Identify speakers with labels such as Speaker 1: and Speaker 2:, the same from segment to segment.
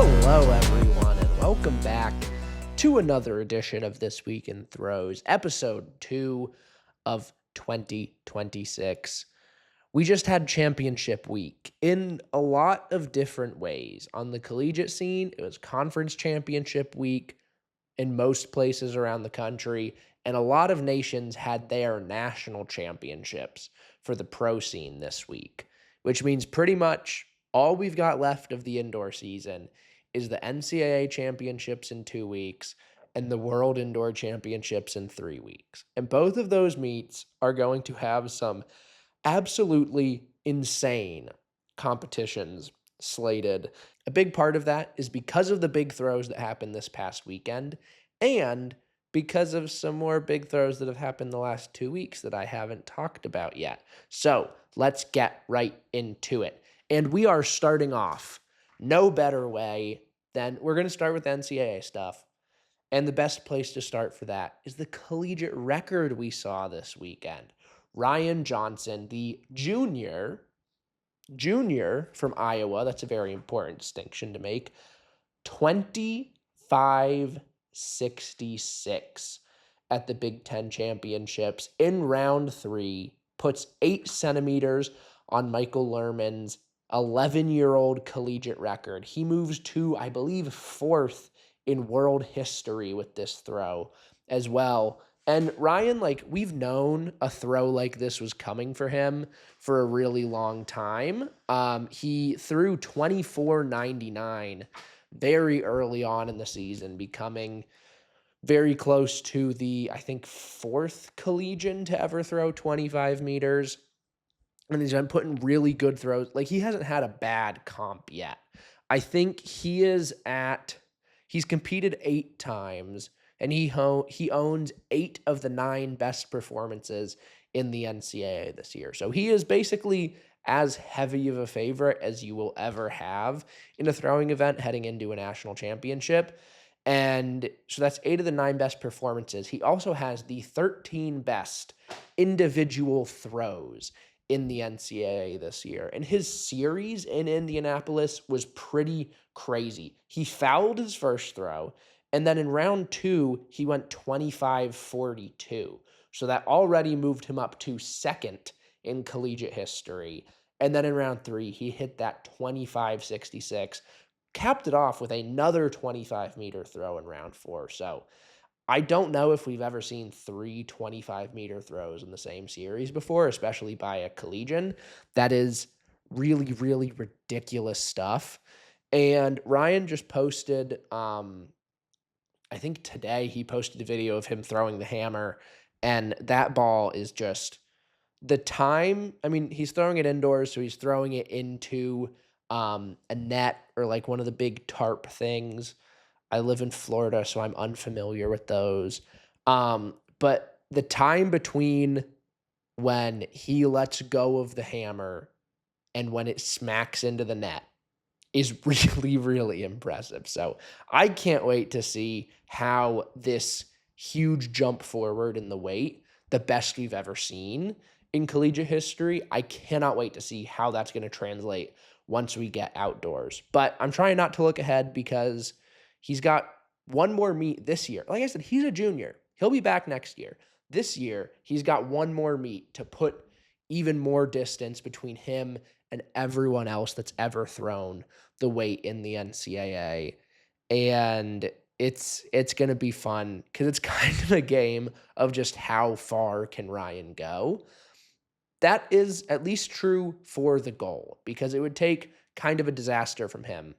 Speaker 1: Hello, everyone, and welcome back to another edition of This Week in Throws, episode 2 of 2026. We just had championship week in a lot of different ways. On the collegiate scene, it was conference championship week in most places around the country, and a lot of nations had their national championships for the pro scene this week, which means pretty much all we've got left of the indoor season is the NCAA championships in 2 weeks and the World Indoor Championships in 3 weeks. And both of those meets are going to have some absolutely insane competitions slated. A big part of that is because of the big throws that happened this past weekend and because of some more big throws that have happened the last 2 weeks that I haven't talked about yet. So let's get right into it. And we are starting off no better way than we're going to start with NCAA stuff. And the best place to start for that is the collegiate record we saw this weekend. Ryan Johnson, the junior from Iowa, that's a very important distinction to make, 25.66 at the Big Ten Championships in round 3, puts 8 centimeters on Michael Lerman's 11-year-old collegiate record. He moves to, I believe, 4th in world history with this throw as well. And Ryan, we've known a throw like this was coming for him for a really long time. He threw 24.99 very early on in the season, becoming very close to the, I think, 4th collegian to ever throw 25 meters. And he's been putting really good throws. He hasn't had a bad comp yet. I think he's competed 8 times, and he owns 8 of the 9 best performances in the NCAA this year. So he is basically as heavy of a favorite as you will ever have in a throwing event heading into a national championship. And so that's 8 of the 9 best performances. He also has the 13 best individual throws in the NCAA this year. And his series in Indianapolis was pretty crazy. He fouled his first throw, and then in round 2, he went 25.42. So that already moved him up to 2nd in collegiate history. And then in round 3, he hit that 25.66, capped it off with another 25-meter throw in round 4. So I don't know if we've ever seen 3 25-meter throws in the same series before, especially by a collegian. That is really, really ridiculous stuff. And Ryan just posted, I think today he posted a video of him throwing the hammer, and that ball is just the time. I mean, he's throwing it indoors, so he's throwing it into a net or one of the big tarp things. I live in Florida, so I'm unfamiliar with those. But the time between when he lets go of the hammer and when it smacks into the net is really, really impressive. So I can't wait to see how this huge jump forward in the weight, the best we've ever seen in collegiate history, I cannot wait to see how that's going to translate once we get outdoors. But I'm trying not to look ahead because he's got one more meet this year. Like I said, he's a junior. He'll be back next year. This year, he's got one more meet to put even more distance between him and everyone else that's ever thrown the weight in the NCAA. And it's going to be fun because it's kind of a game of just how far can Ryan go. That is at least true for the goal, because it would take kind of a disaster from him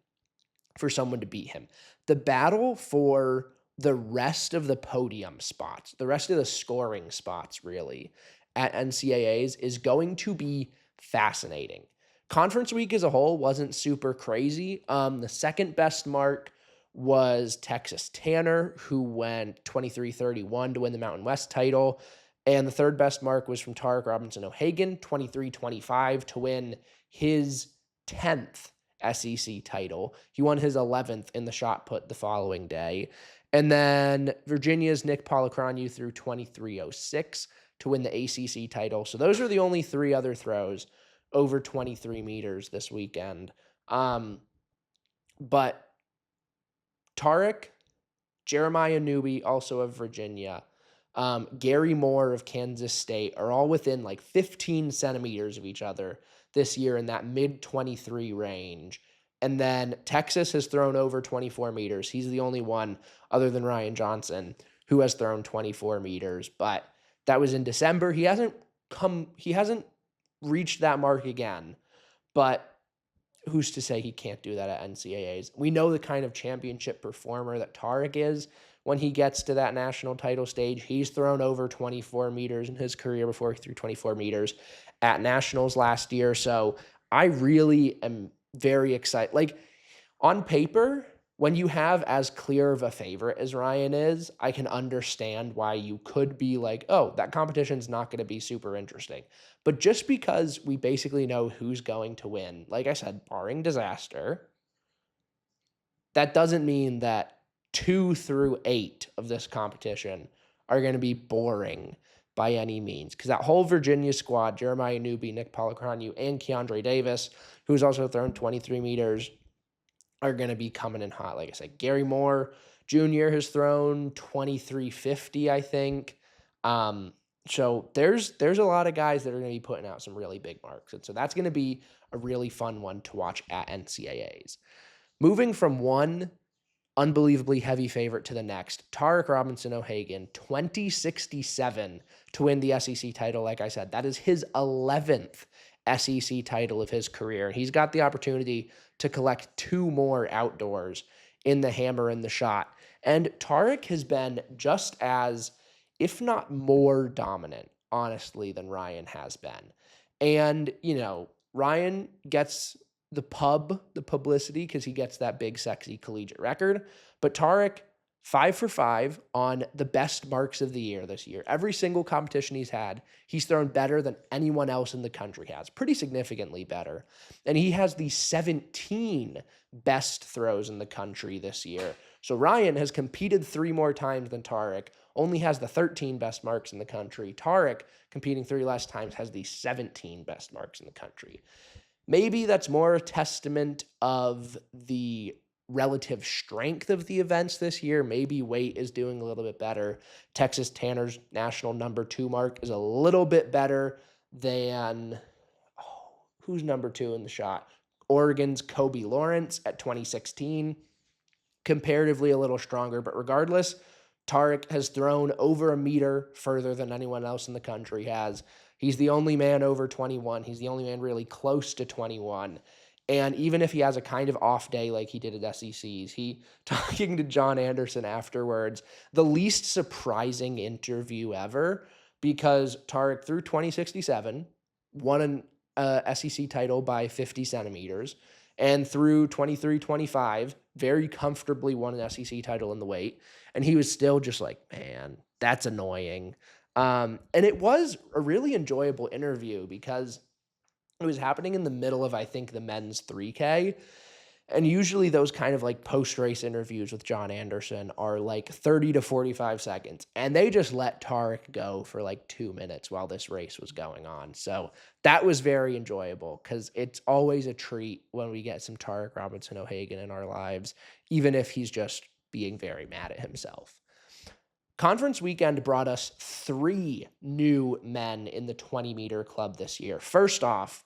Speaker 1: for someone to beat him. The battle for the rest of the podium spots, the rest of the scoring spots really at NCAAs is going to be fascinating. Conference week as a whole wasn't super crazy. The second best mark was Texas Tanner, who went 23-31 to win the Mountain West title. And the third best mark was from Tarek Robinson O'Hagan, 23-25 to win his 10th SEC title. He won his 11th in the shot put the following day. And then Virginia's Nick Polacronu threw 23.06 to win the ACC title. So those are the only 3 other throws over 23 meters this weekend. But Tarek, Jeremiah Newby, also of Virginia, Gary Moore of Kansas State are all within like 15 centimeters of each other this year in that mid 23 range. And then Texas has thrown over 24 meters. He's the only one other than Ryan Johnson who has thrown 24 meters, but that was in December. He hasn't reached that mark again, but who's to say he can't do that at NCAAs? We know the kind of championship performer that Tarek is when he gets to that national title stage. He's thrown over 24 meters in his career before he threw 24 meters at nationals last year. So I really am very excited. Like, on paper, when you have as clear of a favorite as Ryan is, I can understand why you could be like, oh, that competition's not going to be super interesting. But just because we basically know who's going to win, like I said, barring disaster, that doesn't mean that 2 through 8 of this competition are going to be boring by any means. Because that whole Virginia squad, Jeremiah Newby, Nick Polacronu, and Keandre Davis, who's also thrown 23 meters, are going to be coming in hot. Like I said, Gary Moore Jr. has thrown 2350, I think. So there's a lot of guys that are going to be putting out some really big marks. And so that's going to be a really fun one to watch at NCAAs. Moving from one unbelievably heavy favorite to the next, Tarek Robinson O'Hagan, 2067 to win the SEC title. Like I said, that is his 11th SEC title of his career. And he's got the opportunity to collect 2 more outdoors in the hammer and the shot. And Tarek has been just as, if not more dominant, honestly, than Ryan has been. And, Ryan gets the publicity because he gets that big, sexy collegiate record. But Tarek, 5 for 5 on the best marks of the year this year. Every single competition he's had, he's thrown better than anyone else in the country has, pretty significantly better. And he has the 17 best throws in the country this year. So Ryan has competed 3 more times than Tarek, only has the 13 best marks in the country. Tarek, competing 3 less times, has the 17 best marks in the country. Maybe that's more a testament of the relative strength of the events this year. Maybe weight is doing a little bit better. Texas Tanner's national number 2 mark is a little bit better than, who's number 2 in the shot? Oregon's Kobe Lawrence at 2016. Comparatively a little stronger, but regardless, Tarek has thrown over a meter further than anyone else in the country has. He's the only man over 21. He's the only man really close to 21. And even if he has a kind of off day like he did at SECs, he, talking to John Anderson afterwards, the least surprising interview ever, because Tarek threw 2067, won an SEC title by 50 centimeters, and threw 23-25, very comfortably won an SEC title in the weight. And he was still just like, man, that's annoying. And it was a really enjoyable interview because it was happening in the middle of, I think, the men's 3K. And usually those kind of like post-race interviews with John Anderson are like 30 to 45 seconds. And they just let Tarek go for like 2 minutes while this race was going on. So that was very enjoyable because it's always a treat when we get some Tarek Robinson O'Hagan in our lives, even if he's just being very mad at himself. Conference weekend brought us 3 new men in the 20-meter club this year. First off,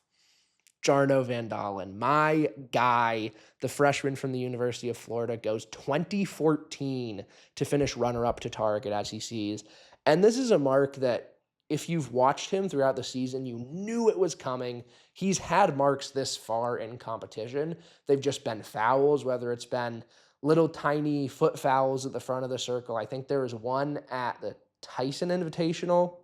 Speaker 1: Jarno Van Dalen, my guy, the freshman from the University of Florida, goes 2014 to finish runner-up to Tarek at SECs. And this is a mark that if you've watched him throughout the season, you knew it was coming. He's had marks this far in competition. They've just been fouls, whether it's been little tiny foot fouls at the front of the circle. I think there was one at the Tyson Invitational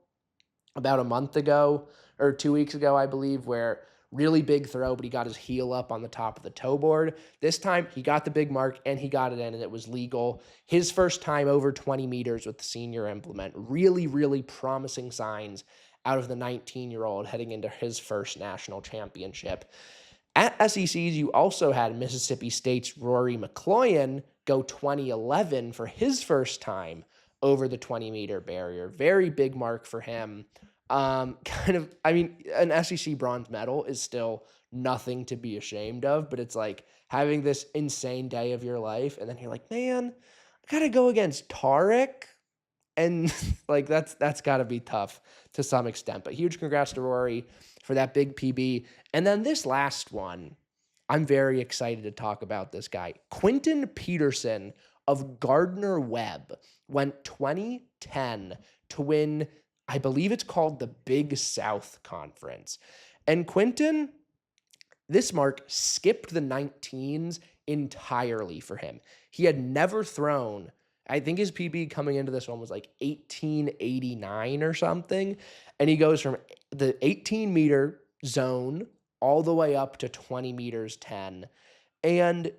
Speaker 1: about a month ago or 2 weeks ago, I believe, where really big throw, but he got his heel up on the top of the toe board. This time, he got the big mark, and he got it in, and it was legal. His first time over 20 meters with the senior implement. Really, really promising signs out of the 19-year-old heading into his first national championship. At SECs, you also had Mississippi State's Rory McCloyan go 2011 for his first time over the 20-meter barrier. Very big mark for him. An SEC bronze medal is still nothing to be ashamed of, but it's like having this insane day of your life, and then you're like, man, I gotta go against Tarek. And like that's got to be tough to some extent. But huge congrats to Rory for that big PB. And then this last one, I'm very excited to talk about this guy. Quentin Peterson of Gardner Webb went 2010 to win, I believe it's called the Big South Conference. And Quentin, this mark skipped the 19s entirely for him. He had never thrown, I think his PB coming into this one was like 1889 or something. And he goes from the 18-meter zone all the way up to 20 meters 10. And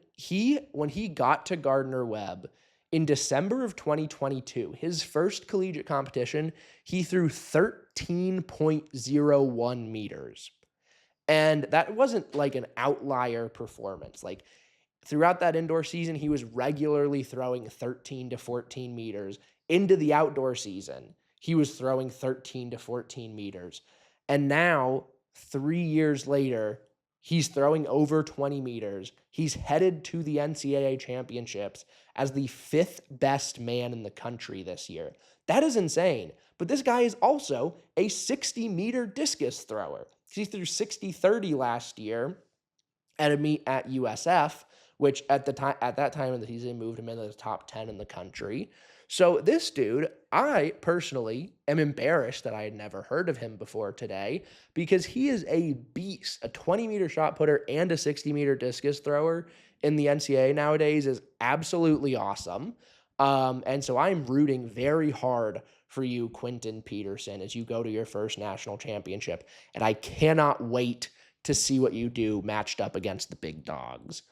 Speaker 1: when he got to Gardner Webb in December of 2022, his first collegiate competition, he threw 13.01 meters. And that wasn't like an outlier performance. Like throughout that indoor season, he was regularly throwing 13 to 14 meters. Into the outdoor season, he was throwing 13 to 14 meters. And now, 3 years later, he's throwing over 20 meters. He's headed to the NCAA championships as the 5th best man in the country this year. That is insane. But this guy is also a 60-meter discus thrower. He threw 60-30 last year at a meet at USF, which at that time of the season moved him into the top 10 in the country. So this dude, I personally am embarrassed that I had never heard of him before today, because he is a beast. A 20-meter shot putter and a 60-meter discus thrower in the NCAA nowadays is absolutely awesome. And so I'm rooting very hard for you, Quentin Peterson, as you go to your first national championship. And I cannot wait to see what you do matched up against the big dogs.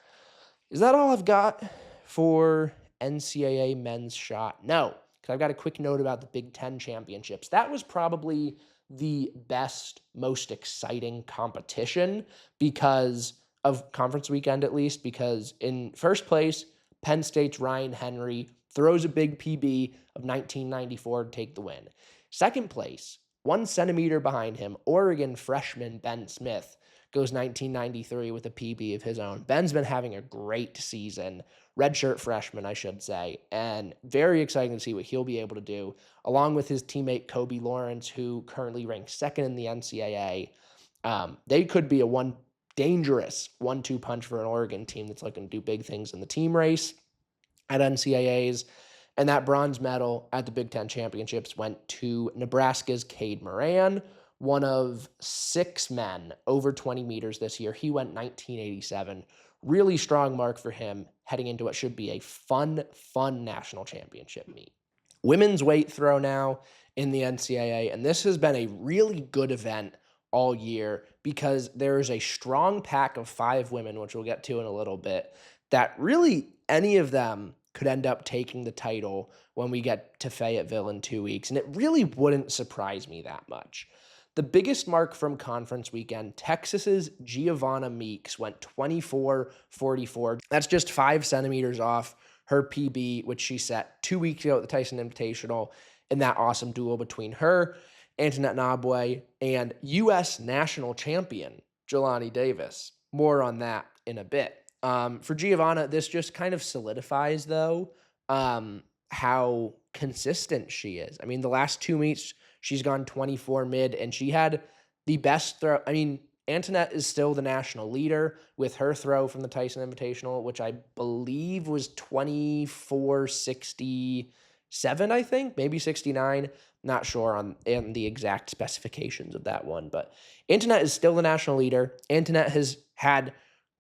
Speaker 1: Is that all I've got for NCAA men's shot? No, because I've got a quick note about the Big Ten championships. That was probably the best, most exciting competition because of conference weekend, at least, because in first place, Penn State's Ryan Henry throws a big PB of 1994 to take the win. Second place, 1 centimeter behind him, Oregon freshman Ben Smith goes 1993 with a PB of his own. Ben's been having a great season, redshirt freshman, I should say, and very exciting to see what he'll be able to do, along with his teammate Kobe Lawrence, who currently ranks second in the NCAA. They could be a dangerous 1-2 punch for an Oregon team that's looking to do big things in the team race at NCAAs. And that bronze medal at the Big Ten Championships went to Nebraska's Cade Moran, one of 6 men over 20 meters this year. He went 1987. Really strong mark for him heading into what should be a fun national championship meet. Women's weight throw now in the NCAA, and this has been a really good event all year because there is a strong pack of 5 women, which we'll get to in a little bit, that really any of them could end up taking the title when we get to Fayetteville in 2 weeks, and it really wouldn't surprise me that much. The biggest mark from conference weekend, Texas's Giovanna Meeks went 24.44. That's just 5 centimeters off her PB, which she set 2 weeks ago at the Tyson Invitational in that awesome duel between her, Antoinette Nabwe, and U.S. national champion Jelani Davis. More on that in a bit. For Giovanna, this just kind of solidifies, though, how consistent she is. I mean, the last 2 meets, she's gone 24 mid, and she had the best throw. I mean, Antoinette is still the national leader with her throw from the Tyson Invitational, which I believe was 24.67, I think, maybe 69. Not sure on the exact specifications of that one, but Antoinette is still the national leader. Antoinette has had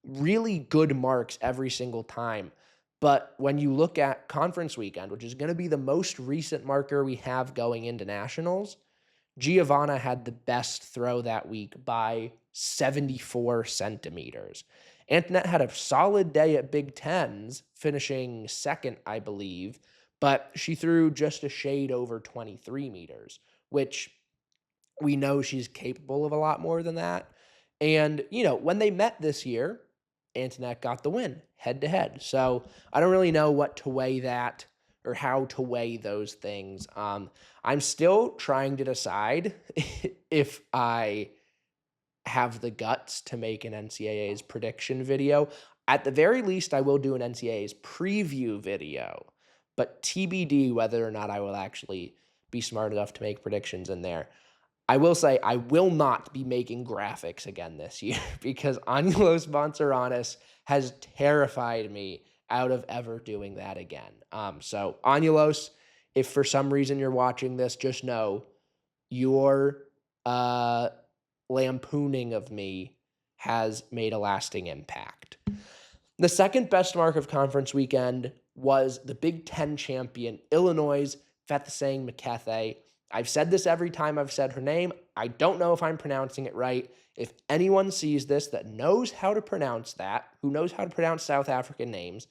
Speaker 1: really good marks every single time. But when you look at conference weekend, which is going to be the most recent marker we have going into nationals, Giovanna had the best throw that week by 74 centimeters. Antoinette had a solid day at Big Tens, finishing second, I believe, but she threw just a shade over 23 meters, which we know she's capable of a lot more than that. And, when they met this year, Antoinette got the win head-to-head. So I don't really know what to weigh that or how to weigh those things. I'm still trying to decide if I have the guts to make an NCAA's prediction video. At the very least, I will do an NCAA's preview video, but TBD whether or not I will actually be smart enough to make predictions in there. I will say I will not be making graphics again this year because Anulos Monseranis has terrified me out of ever doing that again. So Anulos, if for some reason you're watching this, just know your lampooning of me has made a lasting impact. The second best mark of conference weekend was the Big Ten champion, Illinois' Fethaseng Mekethe. I've said this every time I've said her name. I don't know if I'm pronouncing it right. If anyone sees this that knows how to pronounce that, who knows how to pronounce South African names,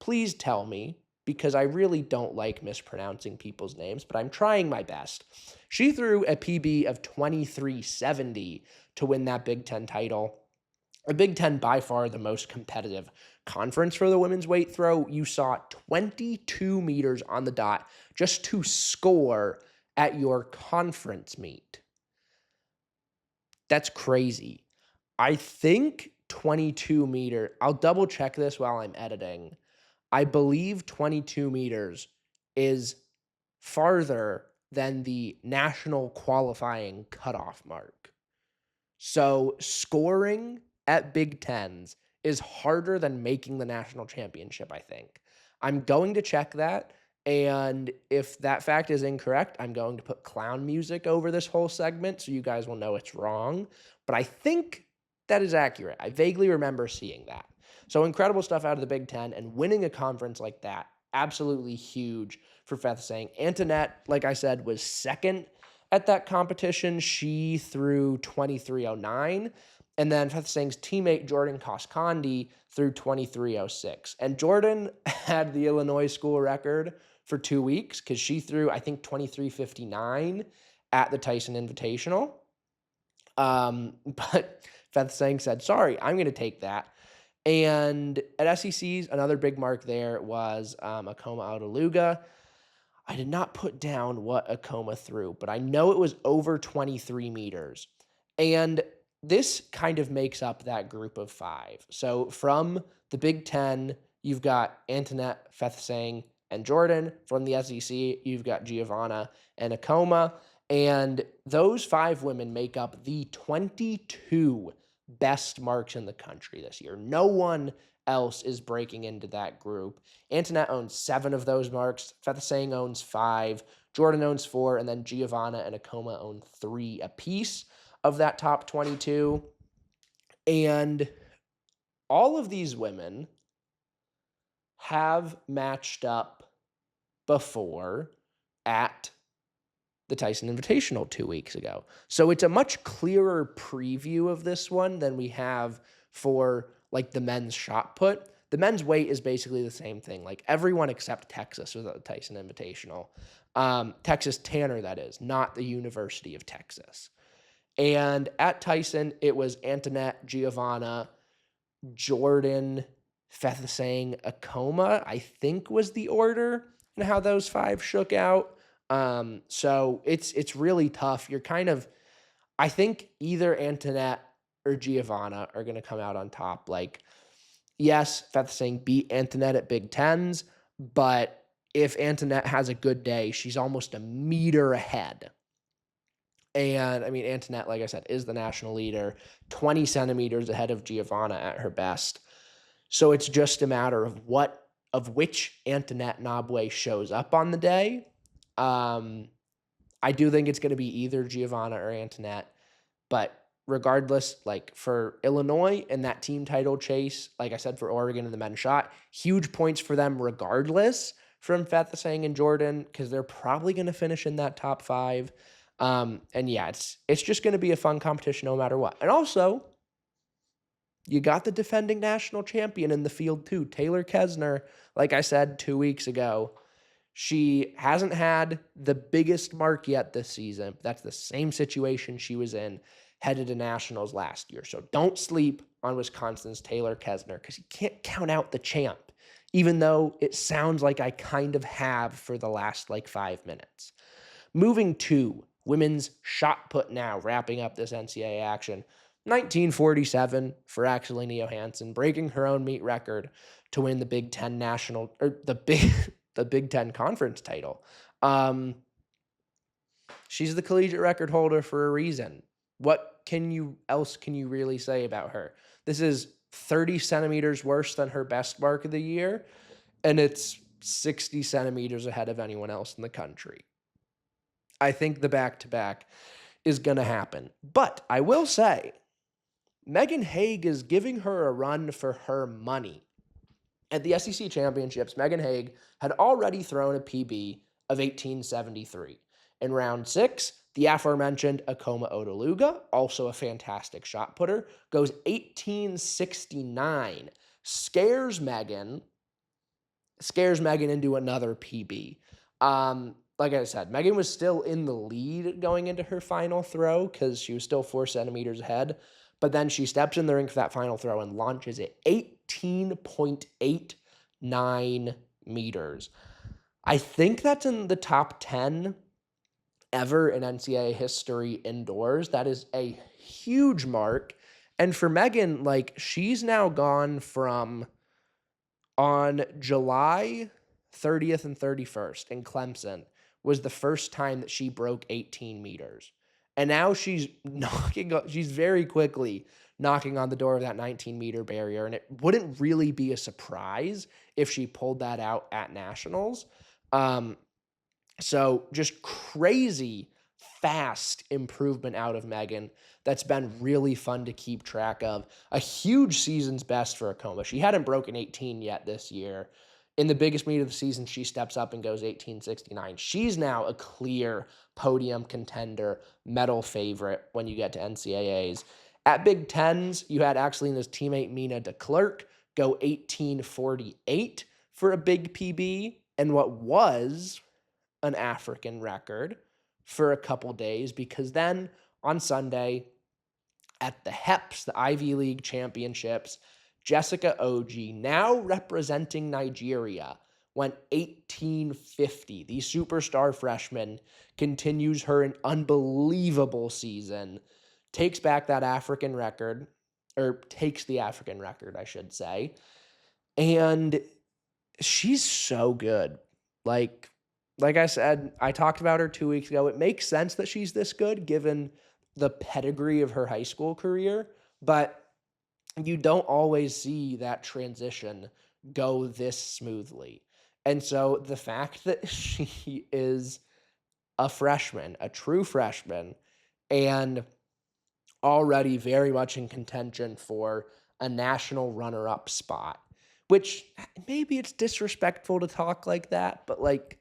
Speaker 1: please tell me, because I really don't like mispronouncing people's names, but I'm trying my best. She threw a PB of 23.70 to win that Big Ten title. The Big Ten, by far the most competitive conference for the women's weight throw. You saw 22 meters on the dot just to score at your conference meet. That's crazy. I think 22 meter, I'll double check this while I'm editing. I believe 22 meters is farther than the national qualifying cutoff mark. So scoring at Big Tens is harder than making the national championship, I think. I'm going to check that, and if that fact is incorrect, I'm going to put clown music over this whole segment so you guys will know it's wrong. But I think that is accurate. I vaguely remember seeing that. So incredible stuff out of the Big Ten, and winning a conference like that, absolutely huge for Fethaseng. Antoinette, like I said, was second at that competition. She threw 23.09. And then Fethaseng's teammate, Jordan Koskandi, threw 23.06. And Jordan had the Illinois school record for 2 weeks because she threw, I think, 23.59 at the Tyson Invitational. But Fethaseng said, sorry, I'm going to take that. And at SEC's, another big mark there was Akoma Autaluga. I did not put down what Akoma threw, but I know it was over 23 meters. And this kind of makes up that group of five. So from the Big Ten, you've got Antoinette, Fethaseng, and Jordan. From the SEC, you've got Giovanna and Akoma. And those five women make up the 22 best marks in the country this year. No one else is breaking into that group. Antoinette owns 7 of those marks. Fethaseng owns 5. Jordan owns 4. And then Giovanna and Akoma own 3 apiece of that top 22. And all of these women have matched up before at the Tyson Invitational 2 weeks ago. So it's a much clearer preview of this one than we have for like the men's shot put. The men's weight is basically the same thing. Like everyone except Texas was at the Tyson Invitational. Texas Tanner, that is, not the University of Texas. And at Tyson, it was Antoinette, Giovanna, Jordan, Fethaseng, Akoma, I think was the order and how those 5 shook out. So it's really tough. You're kind of, I think either Antoinette or Giovanna are going to come out on top. Like, yes, Fethaseng beat Antoinette at Big Tens, but if Antoinette has a good day, she's almost a meter ahead. And I mean, Antoinette, like I said, is the national leader, 20 centimeters ahead of Giovanna at her best. So it's just a matter of which Antoinette Nabwe shows up on the day. I do think it's going to be either Giovanna or Antoinette, but regardless, like for Illinois and that team title chase, like I said, for Oregon and the men's shot, huge points for them regardless from Fethaseng and Jordan, because they're probably going to finish in that top 5. And yeah, it's just going to be a fun competition no matter what. And also, you got the defending national champion in the field too, Taylor Kesner. Like I said 2 weeks ago, she hasn't had the biggest mark yet this season. That's the same situation she was in headed to nationals last year. So don't sleep on Wisconsin's Taylor Kesner because you can't count out the champ, even though it sounds like I kind of have for the last 5 minutes. Moving to women's shot put now, wrapping up this NCAA action. 1947 for Axelina Johansson, breaking her own meet record to win the Big Ten national or the Big Ten conference title. She's the collegiate record holder for a reason. What can you really say about her? This is 30 centimeters worse than her best mark of the year, and it's 60 centimeters ahead of anyone else in the country. I think the back-to-back is going to happen. But I will say, Megan Haig is giving her a run for her money. At the SEC Championships, Megan Haig had already thrown a PB of 1873. In round 6, the aforementioned Akoma Odeluga, also a fantastic shot putter, goes 1869, scares Megan into another PB. Like I said, Megan was still in the lead going into her final throw because she was still 4 centimeters ahead. But then she steps in the ring for that final throw and launches it 18.89 meters. I think that's in the top 10 ever in NCAA history indoors. That is a huge mark. And for Megan, like, she's now gone from on July 30th and 31st in Clemson was the first time that she broke 18 meters. And now she's very quickly knocking on the door of that 19-meter barrier. And it wouldn't really be a surprise if she pulled that out at nationals. So just crazy fast improvement out of Megan that's been really fun to keep track of. A huge season's best for Akoma. She hadn't broken 18 yet this year. In the biggest meet of the season, she steps up and goes 1869. She's now a clear podium contender, medal favorite when you get to NCAAs. At Big Tens, you had Axelina's teammate Mina DeClercq go 1848 for a big PB, and what was an African record for a couple days, because then on Sunday at the HEPS, the Ivy League Championships, Jessica Oji, now representing Nigeria, went 1850. The superstar freshman continues her an unbelievable season, takes back that African record, or takes the African record, I should say, and she's so good. Like I said, I talked about her 2 weeks ago. It makes sense that she's this good given the pedigree of her high school career, but you don't always see that transition go this smoothly. And so the fact that she is a freshman, a true freshman, and already very much in contention for a national runner-up spot, which maybe it's disrespectful to talk like that, but like,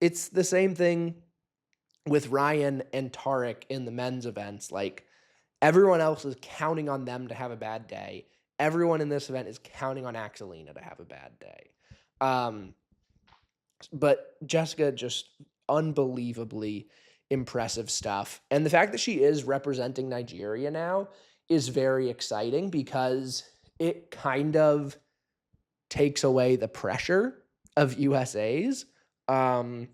Speaker 1: it's the same thing with Ryan and Tarek in the men's events. Like, everyone else is counting on them to have a bad day. Everyone in this event is counting on Axelina to have a bad day. But Jessica, just unbelievably impressive stuff. And the fact that she is representing Nigeria now is very exciting because it kind of takes away the pressure of USA's. And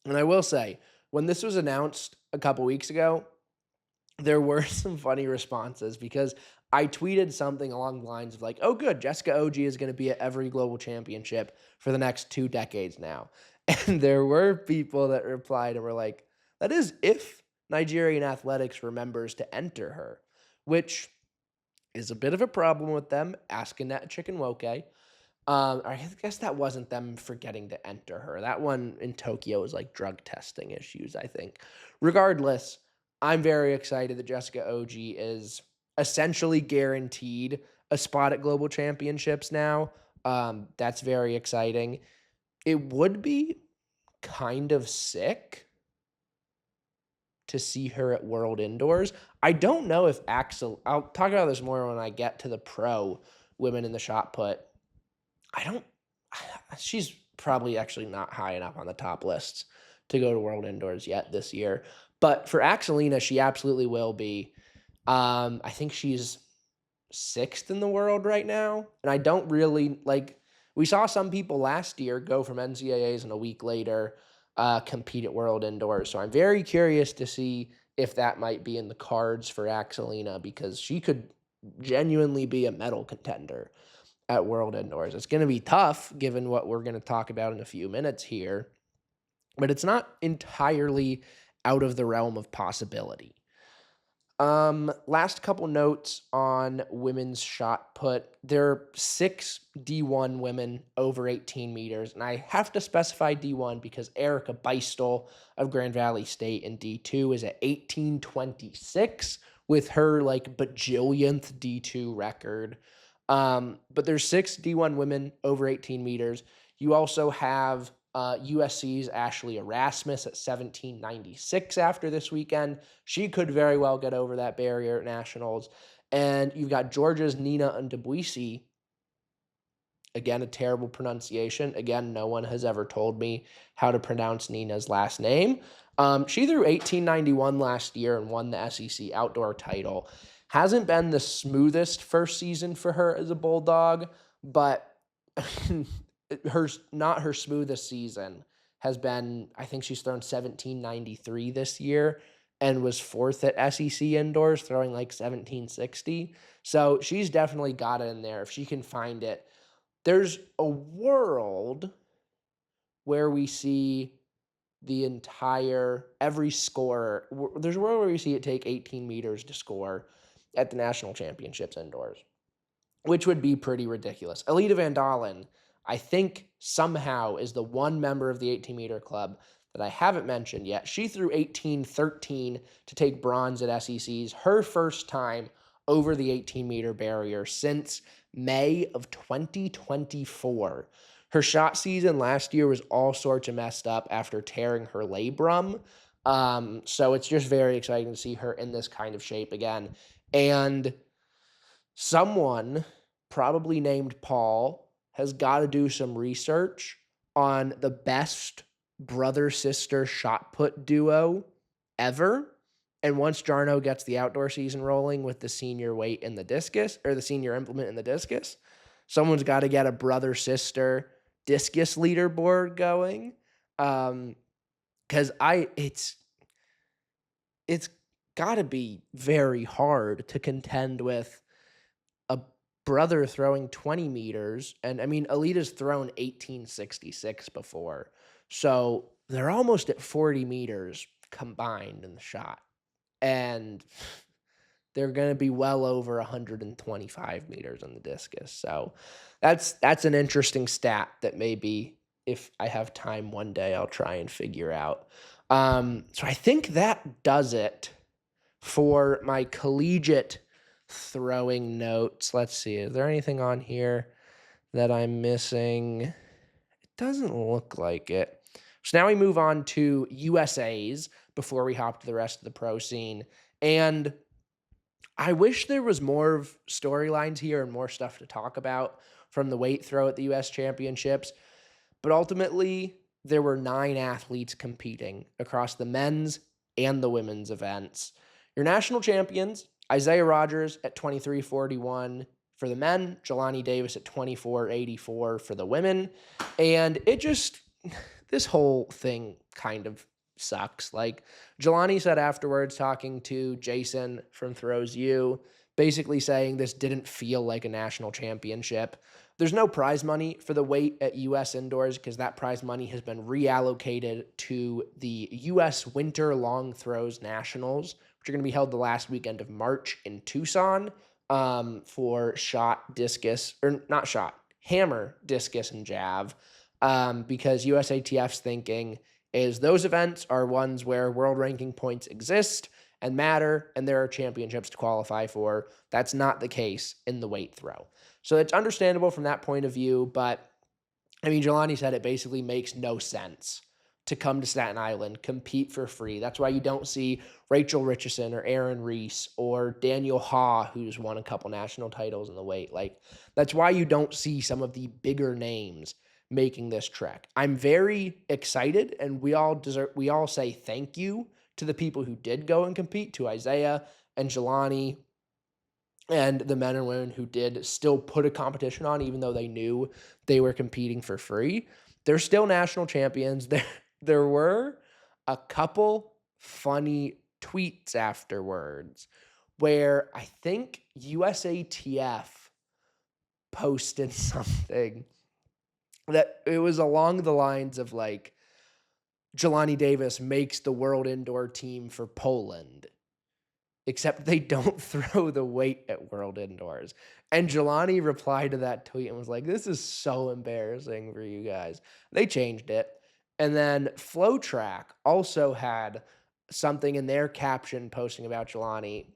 Speaker 1: I will say, when this was announced a couple weeks ago, there were some funny responses because I tweeted something along the lines of like, oh, good, Jessica Oji is going to be at every global championship for the next 2 decades now. And there were people that replied and were like, that is if Nigerian athletics remembers to enter her, which is a bit of a problem with them asking that Chicken Woke. I guess that wasn't them forgetting to enter her. That one in Tokyo was like drug testing issues, I think. Regardless, I'm very excited that Jessica Oji is essentially guaranteed a spot at global championships now. That's very exciting. It would be kind of sick to see her at World Indoors. I don't know if I'll talk about this more when I get to the pro women in the shot put. She's probably actually not high enough on the top lists to go to World Indoors yet this year. But for Axelina, she absolutely will be. I think she's 6th in the world right now. And I don't really, we saw some people last year go from NCAAs and a week later compete at World Indoors. So I'm very curious to see if that might be in the cards for Axelina, because she could genuinely be a medal contender at World Indoors. It's going to be tough given what we're going to talk about in a few minutes here, but it's not entirely out of the realm of possibility. Last couple notes on women's shot put. There are 6 D1 women over 18 meters, and I have to specify D1 because Erica Beistel of Grand Valley State in D2 is at 18:26 with her like bajillionth D2 record. But there's 6 D1 women over 18 meters. You also have USC's Ashley Erasmus at 17:96 after this weekend. She could very well get over that barrier at nationals. And you've got Georgia's Nina Ndubuisi. Again, a terrible pronunciation. Again, no one has ever told me how to pronounce Nina's last name. She threw 18:91 last year and won the SEC outdoor title. Hasn't been the smoothest first season for her as a Bulldog, but not her smoothest season has been, I think she's thrown 17:93 this year and was 4th at SEC indoors, throwing like 17:60. So she's definitely got it in there if she can find it. There's a world where we see every scorer, there's a world where we see it take 18 meters to score at the national championships indoors, which would be pretty ridiculous. Alita Van Dalen, I think somehow is the one member of the 18-meter club that I haven't mentioned yet. She threw 18:13 to take bronze at SEC's, her first time over the 18-meter barrier since May of 2024. Her shot season last year was all sorts of messed up after tearing her labrum. So it's just very exciting to see her in this kind of shape again. And someone, probably named Paul, has got to do some research on the best brother-sister shot put duo ever. And once Jarno gets the outdoor season rolling with the senior weight in the discus, or the senior implement in the discus, someone's got to get a brother-sister discus leaderboard going. Because it's got to be very hard to contend with a brother throwing 20 meters. And I mean, Alita's thrown 18:66 before. So they're almost at 40 meters combined in the shot. And they're going to be well over 125 meters on the discus. So that's an interesting stat that maybe if I have time one day, I'll try and figure out. So I think that does it for my collegiate throwing notes. Let's see. Is there anything on here that I'm missing? It doesn't look like it. So now we move on to USA's before we hop to the rest of the pro scene. And I wish there was more storylines here and more stuff to talk about from the weight throw at the US Championships. But ultimately, there were 9 athletes competing across the men's and the women's events. Your national champions, Isaiah Rogers at 23:41 for the men, Jelani Davis at 24:84 for the women. And this whole thing kind of sucks. Like Jelani said afterwards, talking to Jason from Throws You, basically saying this didn't feel like a national championship. There's no prize money for the weight at U.S. indoors because that prize money has been reallocated to the U.S. Winter Long Throws Nationals, which are going to be held the last weekend of March in Tucson for hammer, discus, and jav. Because USATF's thinking is those events are ones where world ranking points exist and matter, and there are championships to qualify for. That's not the case in the weight throw. So it's understandable from that point of view, but I mean, Jelani said it basically makes no sense to come to Staten Island, compete for free. That's why you don't see Rachel Richardson or Aaron Reese or Daniel Ha, who's won a couple national titles in the weight. Like, that's why you don't see some of the bigger names making this trek. I'm very excited, and we all say thank you to the people who did go and compete, to Isaiah and Jelani and the men and women who did still put a competition on, even though they knew they were competing for free. They're still national champions. There were a couple funny tweets afterwards where I think USATF posted something that it was along the lines of like, Jelani Davis makes the world indoor team for Poland, except they don't throw the weight at world indoors. And Jelani replied to that tweet and was like, this is so embarrassing for you guys. They changed it. And then FlowTrack also had something in their caption posting about Jelani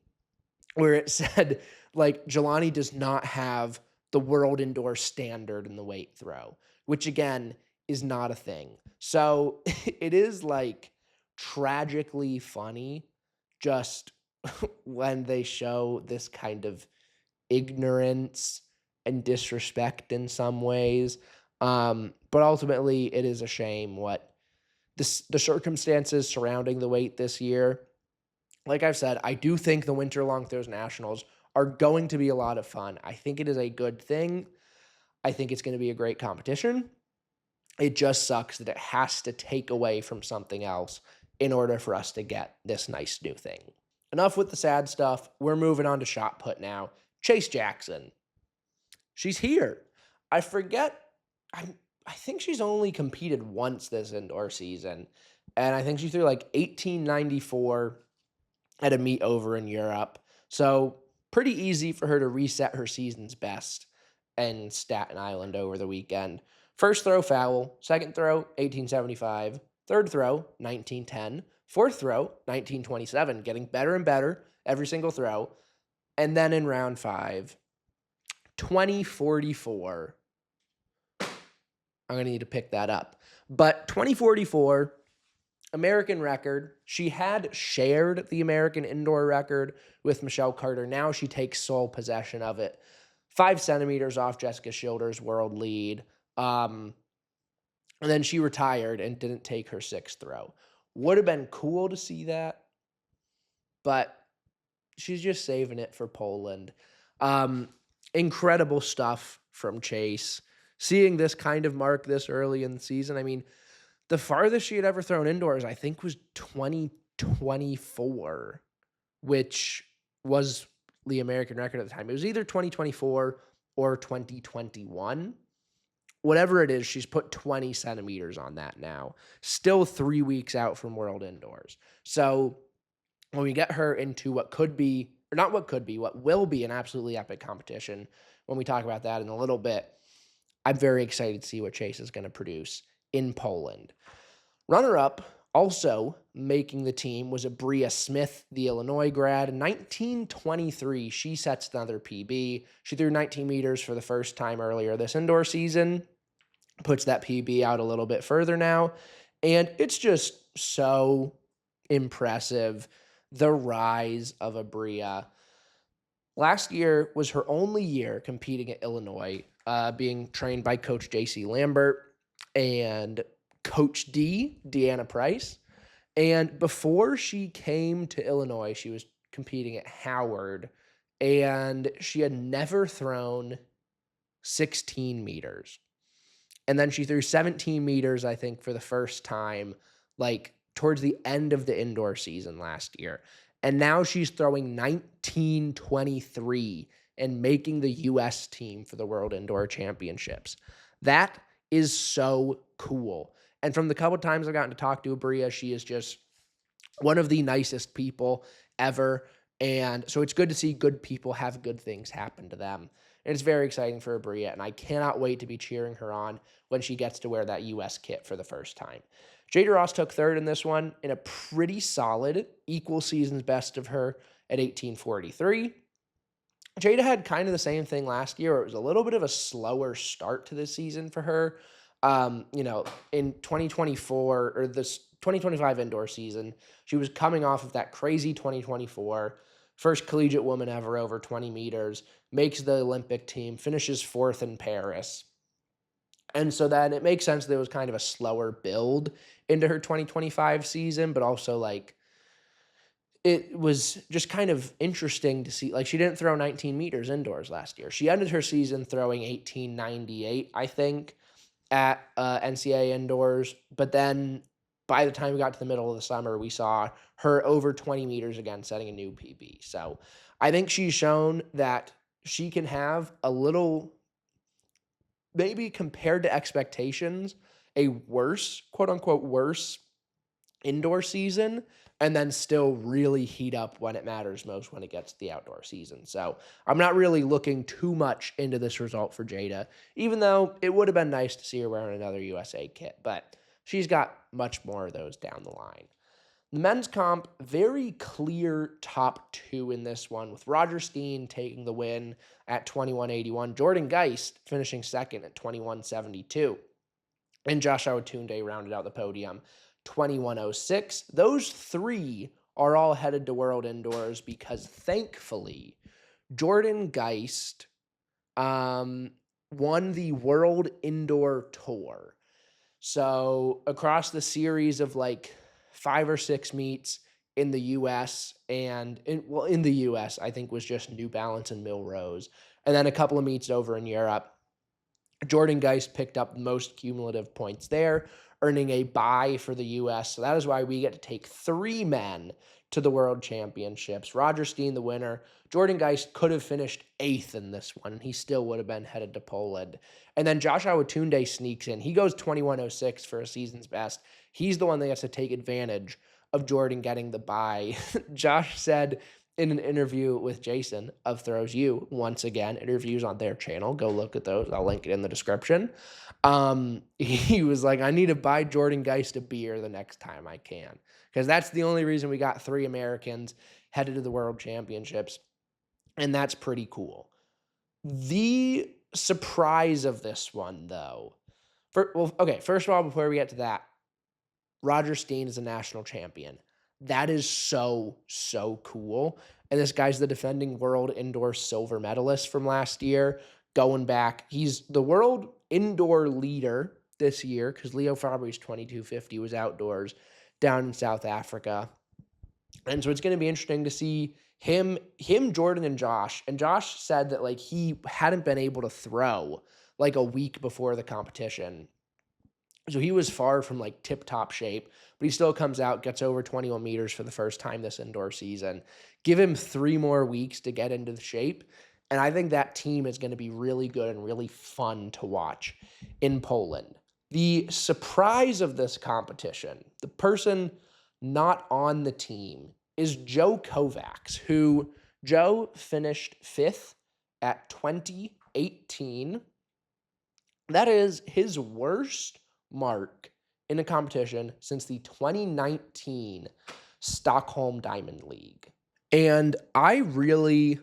Speaker 1: where it said, like, Jelani does not have the world indoor standard in the weight throw, which again is not a thing. So it is like tragically funny just when they show this kind of ignorance and disrespect in some ways. But ultimately, it is a shame what the circumstances surrounding the weight this year. Like I've said, I do think the Winter Long Throws Nationals are going to be a lot of fun. I think it is a good thing. I think it's going to be a great competition. It just sucks that it has to take away from something else in order for us to get this nice new thing. Enough with the sad stuff. We're moving on to shot put now. Chase Jackson. She's here. I forget. I think she's only competed once this indoor season. And I think she threw like 1894 at a meet over in Europe. So pretty easy for her to reset her season's best in Staten Island over the weekend. First throw, foul. Second throw, 1875. Third throw, 1910. Fourth throw, 1927. Getting better and better every single throw. And then in round 5, 2044. I'm going to need to pick that up. But 2044, American record. She had shared the American indoor record with Michelle Carter. Now she takes sole possession of it. 5 centimeters off Jessica Schilder's world lead. And then she retired and didn't take her 6th throw. Would have been cool to see that, but she's just saving it for Poland. Incredible stuff from Chase. Seeing this kind of mark this early in the season, I mean, the farthest she had ever thrown indoors, I think, was 2024, which was the American record at the time. It was either 2024 or 2021. Whatever it is, she's put 20 centimeters on that now. Still 3 weeks out from World Indoors. So when we get her into what could be, or not what could be, what will be an absolutely epic competition, when we talk about that in a little bit, I'm very excited to see what Chase is going to produce in Poland. Runner-up, also making the team, was Abria Smith, the Illinois grad. 1923, she sets another PB. She threw 19 meters for the first time earlier this indoor season. Puts that PB out a little bit further now. And it's just so impressive, the rise of Abria. Last year was her only year competing at Illinois, being trained by Coach J.C. Lambert and Coach D, Deanna Price. And before she came to Illinois, she was competing at Howard, and she had never thrown 16 meters. And then she threw 17 meters, I think, for the first time, like towards the end of the indoor season last year. And now she's throwing 1923 and making the U.S. team for the World Indoor Championships. That is so cool. And from the couple times I've gotten to talk to Abria, she is just one of the nicest people ever. And so it's good to see good people have good things happen to them. And it's very exciting for Abria, and I cannot wait to be cheering her on when she gets to wear that U.S. kit for the first time. Jada Ross took 3rd in this one in a pretty solid, equal season's best of her at 1843. Jada had kind of the same thing last year. It was a little bit of a slower start to this season for her. In 2024 or this 2025 indoor season, she was coming off of that crazy 2024, first collegiate woman ever over 20 meters, makes the Olympic team, finishes 4th in Paris. And so then it makes sense that it was kind of a slower build into her 2025 season, but also like it was just kind of interesting to see. Like, she didn't throw 19 meters indoors last year. She ended her season throwing 1898, I think, at NCAA indoors. But then by the time we got to the middle of the summer, we saw her over 20 meters again, setting a new PB. So I think she's shown that she can have a little, maybe compared to expectations, a worse, quote unquote, worse indoor season, and then still really heat up when it matters most when it gets to the outdoor season. So I'm not really looking too much into this result for Jada, even though it would have been nice to see her wearing another USA kit, but she's got much more of those down the line. The men's comp, very clear top two in this one, with Roger Steen taking the win at 21.81, Jordan Geist finishing second at 21.72, and Josh Awatunde rounded out the podium 21.06. Those three are all headed to World Indoors because, thankfully, Jordan Geist won the World Indoor Tour. So across the series of like 5 or 6 meets in the U.S. and in the U.S. I think was just New Balance and Millrose, and then a couple of meets over in Europe, Jordan Geist picked up the most cumulative points there, earning a bye for the U.S. So that is why we get to take 3 men to the World Championships. Roger Steen, the winner. Jordan Geist could have finished 8th in this one. He still would have been headed to Poland. And then Josh Awatunde sneaks in. He goes 21.06 for a season's best. He's the one that gets to take advantage of Jordan getting the bye. Josh said in an interview with Jason of Throws You, once again, interviews on their channel. Go look at those. I'll link it in the description. He was like, I need to buy Jordan Geist a beer the next time I can, because that's the only reason we got 3 Americans headed to the World Championships, and that's pretty cool. The surprise of this one, though, first of all, before we get to that, Roger Steen is a national champion. That is so, so cool. And this guy's the defending world indoor silver medalist from last year. Going back, he's the world indoor leader this year because Leo Fabre's 2250 was outdoors down in South Africa. And so it's going to be interesting to see him, Jordan, and Josh. And Josh said that like he hadn't been able to throw like a week before the competition. So he was far from like tip-top shape, but he still comes out, gets over 21 meters for the first time this indoor season. Give him 3 more weeks to get into the shape, and I think that team is going to be really good and really fun to watch in Poland. The surprise of this competition, the person not on the team, is Joe Kovacs, who Joe finished 5th at 2018. That is his worst mark in a competition since the 2019 Stockholm Diamond League. And I really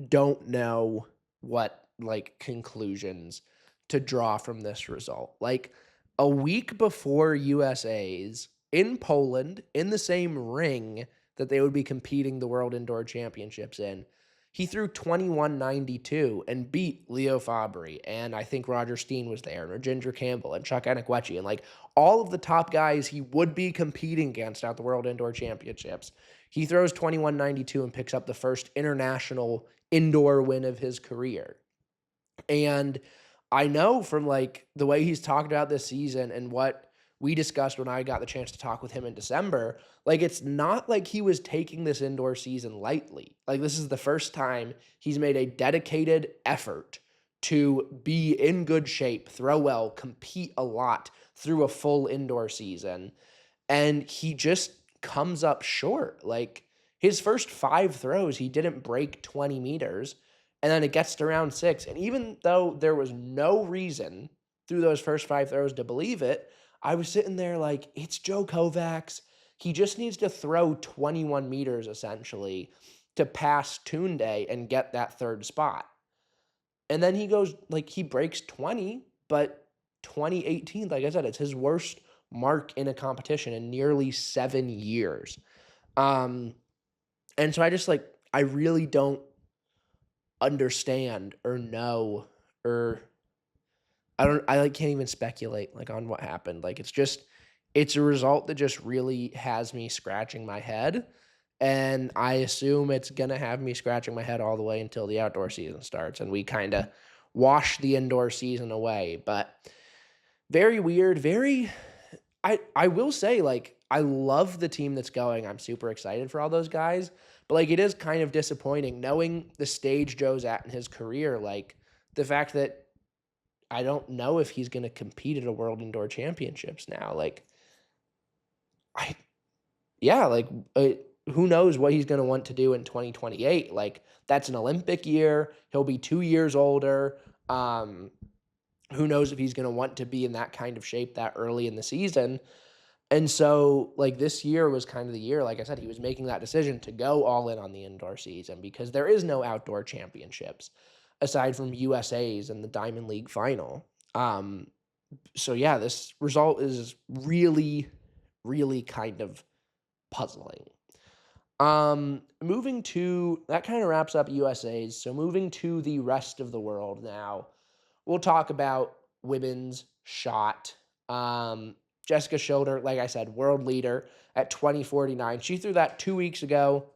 Speaker 1: don't know what like conclusions to draw from this result. Like a week before USA's in Poland, in the same ring that they would be competing the World Indoor Championships in, he threw 21.92 and beat Leo Fabre, and I think Roger Steen was there, and Ginger Campbell, and Chuck Anakwechi, and like all of the top guys he would be competing against at the World Indoor Championships. He throws 21.92 and picks up the first international indoor win of his career. And I know from like the way he's talked about this season and what we discussed when I got the chance to talk with him in December, like it's not like he was taking this indoor season lightly. Like this is the first time he's made a dedicated effort to be in good shape, throw well, compete a lot through a full indoor season. And he just comes up short. Like his first 5 throws, he didn't break 20 meters. And then it gets to round 6. And even though there was no reason through those first 5 throws to believe it, I was sitting there like, it's Joe Kovacs. He just needs to throw 21 meters, essentially, to pass Tunde and get that 3rd spot. And then he goes, like, he breaks 20, but 2018, like I said, it's his worst mark in a competition in nearly 7 years. And so I really don't understand or know or I can't even speculate like on what happened. Like it's a result that just really has me scratching my head, and I assume it's going to have me scratching my head all the way until the outdoor season starts and we kind of wash the indoor season away. But very weird, very I will say, like, I love the team that's going. I'm super excited for all those guys, but, like, it is kind of disappointing knowing the stage Joe's at in his career, like, the fact that I don't know if he's gonna compete at a World Indoor Championships now, like, I yeah, like, who knows what he's gonna want to do in 2028, like, that's an Olympic year, he'll be 2 years older, um, who knows if he's gonna want to be in that kind of shape that early in the season. And so, like, this year was kind of the year, like I said, he was making that decision to go all in on the indoor season because there is no outdoor championships aside from USA's and the Diamond League final. So yeah, this result is really, really kind of puzzling. Moving to that kind of wraps up USA's. So moving to the rest of the world now, we'll talk about women's shot. Jessica Schilder, like I said, world leader at 2049. She threw that 2 weeks ago.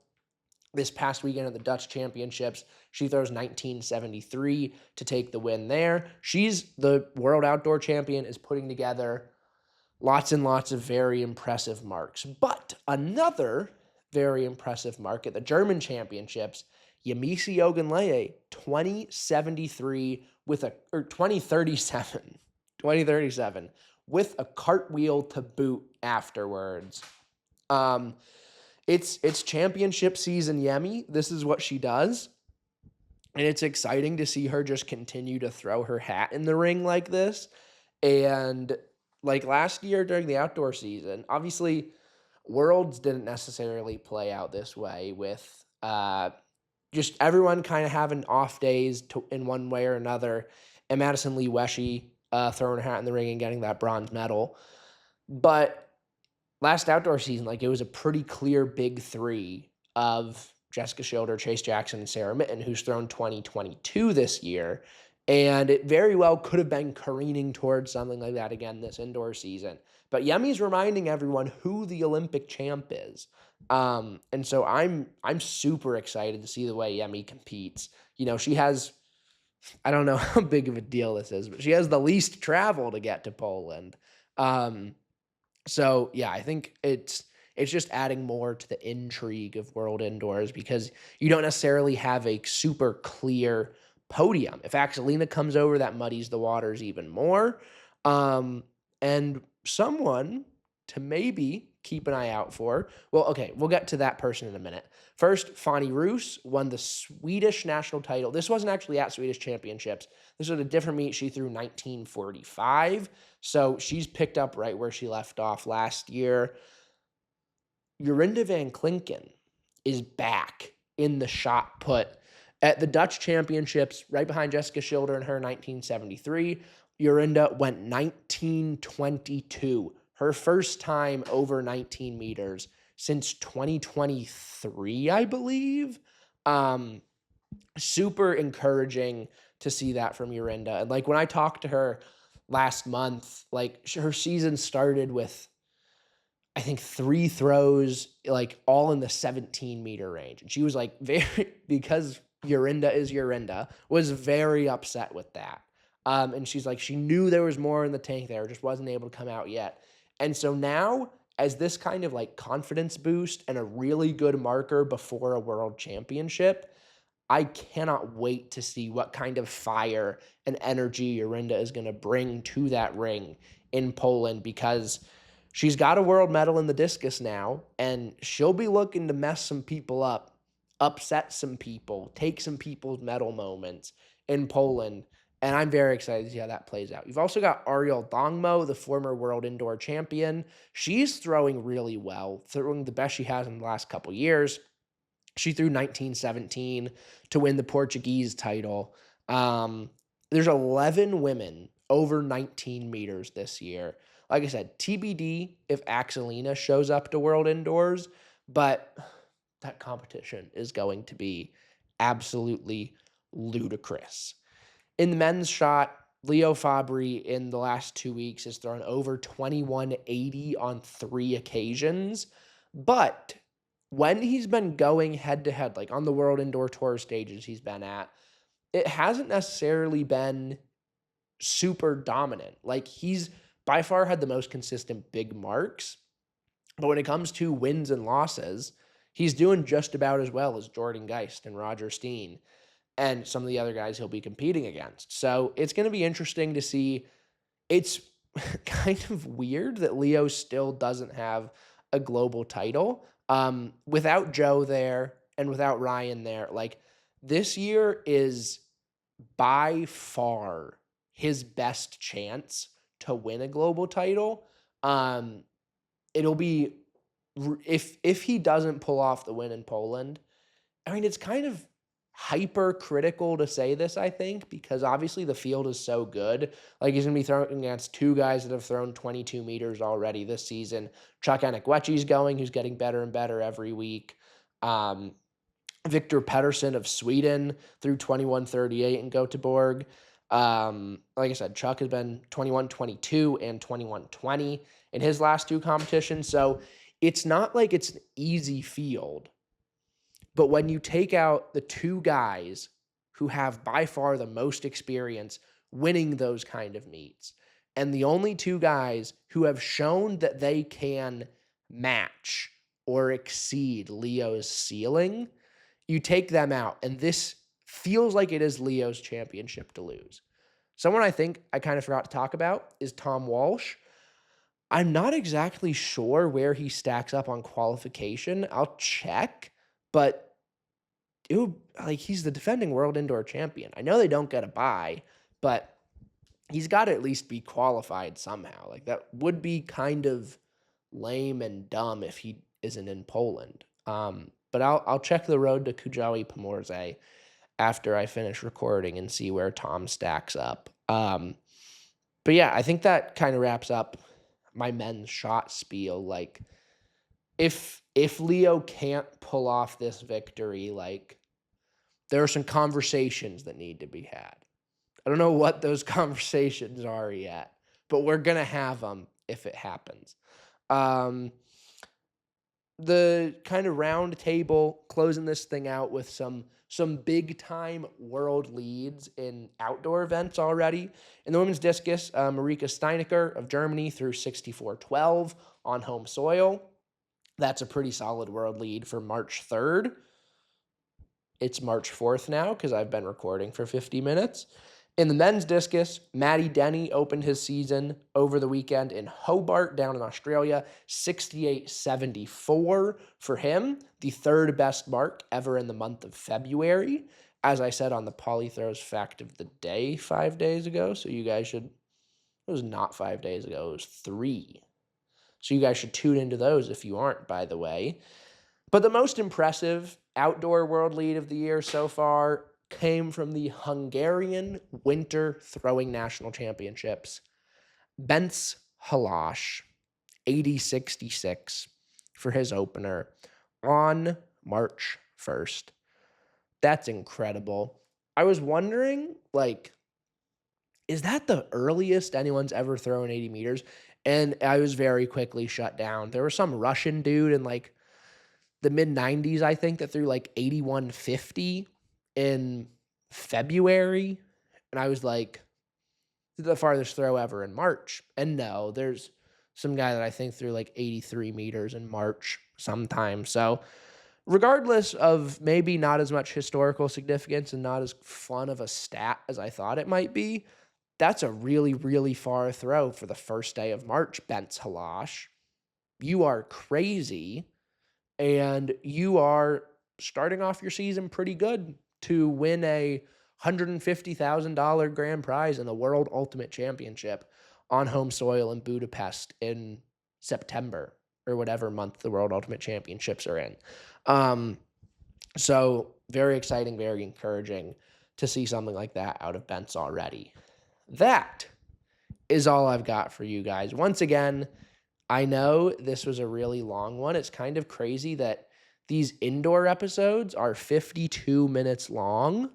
Speaker 1: This past weekend at the Dutch Championships, she throws 1973 to take the win there. She's the world outdoor champion, is putting together lots and lots of very impressive marks. But another very impressive mark at the German Championships, Yamisi Ogunleye, 2073 with a, or 2037 with a cartwheel to boot afterwards. It's championship season, Yemi. This is what she does. And it's exciting to see her just continue to throw her hat in the ring like this. And like last year during the outdoor season, obviously Worlds didn't necessarily play out this way with just everyone kind of having off days in one way or another, and Madison Lee Weshey throwing her hat in the ring and getting that bronze medal. But last outdoor season, like, it was a pretty clear big three of Jessica Schilder, Chase Jackson, and Sarah Mitten, who's thrown 2022 this year. And it very well could have been careening towards something like that again this indoor season. But Yemi's reminding everyone who the Olympic champ is. And so I'm super excited to see the way Yemi competes. You know, she has, I don't know how big of a deal this is, but she has the least travel to get to Poland. So yeah, I think it's just adding more to the intrigue of World Indoors because you don't necessarily have a super clear podium. If Axelina comes over, that muddies the waters even more. And someone to maybe keep an eye out for. Well, okay, we'll get to that person in a minute. First, Fanny Roos won the Swedish national title. This wasn't actually at Swedish Championships. This was a different meet. She threw 1945. So she's picked up right where she left off last year. Jorinda van Klinken is back in the shot put at the Dutch Championships, right behind Jessica Schilder in her 1973. Jorinda went 1922, her first time over 19 meters since 2023, I believe. Super encouraging to see that from Jorinda. And like when I talked to her last month, like her season started with, I think, 3 throws, like all in the 17-meter range. And she was like, because Jorinda is Jorinda, was very upset with that. And she's like, she knew there was more in the tank there, just wasn't able to come out yet. And so now, as this kind of like confidence boost and a really good marker before a world championship, I cannot wait to see what kind of fire and energy Jorinda is going to bring to that ring in Poland, because she's got a world medal in the discus now, and she'll be looking to mess some people up, upset some people, take some people's medal moments in Poland. And I'm very excited to see how that plays out. You've also got Ariel Dongmo, the former world indoor champion. She's throwing really well, throwing the best she has in the last couple years. She threw 1917 to win the Portuguese title. There's 11 women over 19 meters this year. Like I said, TBD if Axelina shows up to World Indoors, but that competition is going to be absolutely ludicrous. In the men's shot, Leo Fabry in the last 2 weeks has thrown over 2180 on 3 occasions, but when he's been going head-to-head, like on the World Indoor Tour stages he's been at, it hasn't necessarily been super dominant. Like, he's by far had the most consistent big marks. But when it comes to wins and losses, he's doing just about as well as Jordan Geist and Roger Steen and some of the other guys he'll be competing against. So it's going to be interesting to see. It's kind of weird that Leo still doesn't have a global title. Without Joe there and without Ryan there, like this year is by far his best chance to win a global title. It'll be if he doesn't pull off the win in Poland. I mean, it's kind of hypercritical to say this, I think, because obviously the field is so good. Like, he's going to be throwing against two guys that have thrown 22 meters already this season. Chuck Enekwechi's going, who's getting better and better every week. Victor Pettersson of Sweden threw 21:38 in Göteborg. Like I said, Chuck has been 21:22 and 21:20 in his last two competitions. So it's not like it's an easy field. But when you take out the two guys who have by far the most experience winning those kind of meets, and the only two guys who have shown that they can match or exceed Leo's ceiling, you take them out, and this feels like it is Leo's championship to lose. Someone I think I kind of forgot to talk about is Tom Walsh. I'm not exactly sure where he stacks up on qualification. I'll check, but he's the defending world indoor champion. I know they don't get a bye, but he's got to at least be qualified somehow. Like, that would be kind of lame and dumb if he isn't in Poland. But I'll check the road to Kujawi Pomorze after I finish recording and see where Tom stacks up. But yeah, I think that kind of wraps up my men's shot spiel. Like, if Leo can't pull off this victory, like, there are some conversations that need to be had. I don't know what those conversations are yet, but we're going to have them if it happens. The kind of round table, closing this thing out with some big-time world leads in outdoor events already. In the women's discus, Marika Steinecker of Germany threw 64.12 on home soil. That's a pretty solid world lead for March 3rd. It's March 4th now because I've been recording for 50 minutes. In the men's discus, Matty Denny opened his season over the weekend in Hobart down in Australia, 68.74 for him, the third best mark ever in the month of February. As I said on the Paulie Throws Fact of the Day 5 days ago, so you guys should, it was not 5 days ago, it was 3. So you guys should tune into those if you aren't, by the way. But the most impressive outdoor world lead of the year so far came from the Hungarian Winter Throwing National Championships. Bence Halash, 80.66 for his opener on March 1st. That's incredible. I was wondering, like, is that the earliest anyone's ever thrown 80 meters? And I was very quickly shut down. There was some Russian dude in, like, the mid-90s, I think, that threw, like, 81.50 in February. And I was like, the farthest throw ever in March. And no, there's some guy that I think threw like 83 meters in March sometime. So regardless of maybe not as much historical significance and not as fun of a stat as I thought it might be, that's a really, really far throw for the first day of March, Bence Halash. You are crazy, and you are starting off your season pretty good to win a $150,000 grand prize in the World Ultimate Championship on home soil in Budapest in September or whatever month the World Ultimate Championships are in. So very exciting, very encouraging to see something like that out of Bence already. That is all I've got for you guys. Once again, I know this was a really long one. It's kind of crazy that these indoor episodes are 52 minutes long.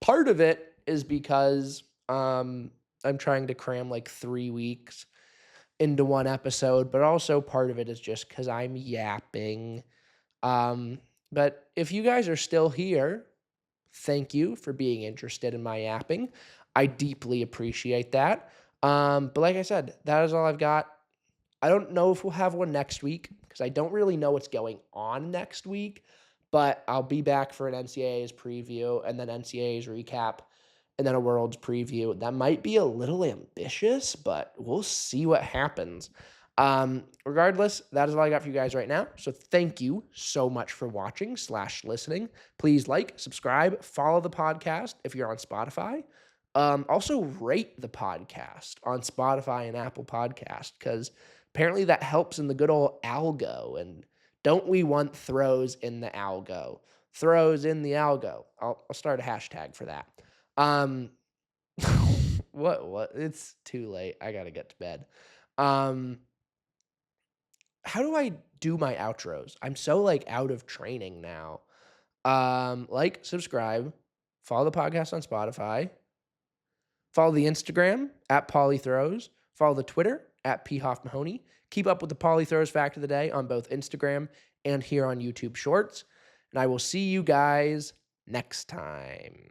Speaker 1: Part of it is because I'm trying to cram like 3 weeks into one episode, but also part of it is just because I'm yapping. But if you guys are still here, thank you for being interested in my yapping. I deeply appreciate that. But like I said, that is all I've got. I don't know if we'll have one next week because I don't really know what's going on next week, but I'll be back for an NCAA's preview and then NCAA's recap and then a Worlds preview. That might be a little ambitious, but we'll see what happens. Regardless, that is all I got for you guys right now. So thank you so much for watching / listening. Please like, subscribe, follow the podcast if you're on Spotify. Also rate the podcast on Spotify and Apple Podcast because apparently that helps in the good old algo. And don't we want throws in the algo? Throws in the algo. I'll start a hashtag for that. What? It's too late. I gotta get to bed. How do I do my outros? I'm so like out of training now. Like, subscribe, follow the podcast on Spotify, follow the Instagram at Paulie Throws, follow the Twitter at PHoffMahoney. Keep up with the Paulie Throws fact of the day on both Instagram and here on YouTube Shorts. And I will see you guys next time.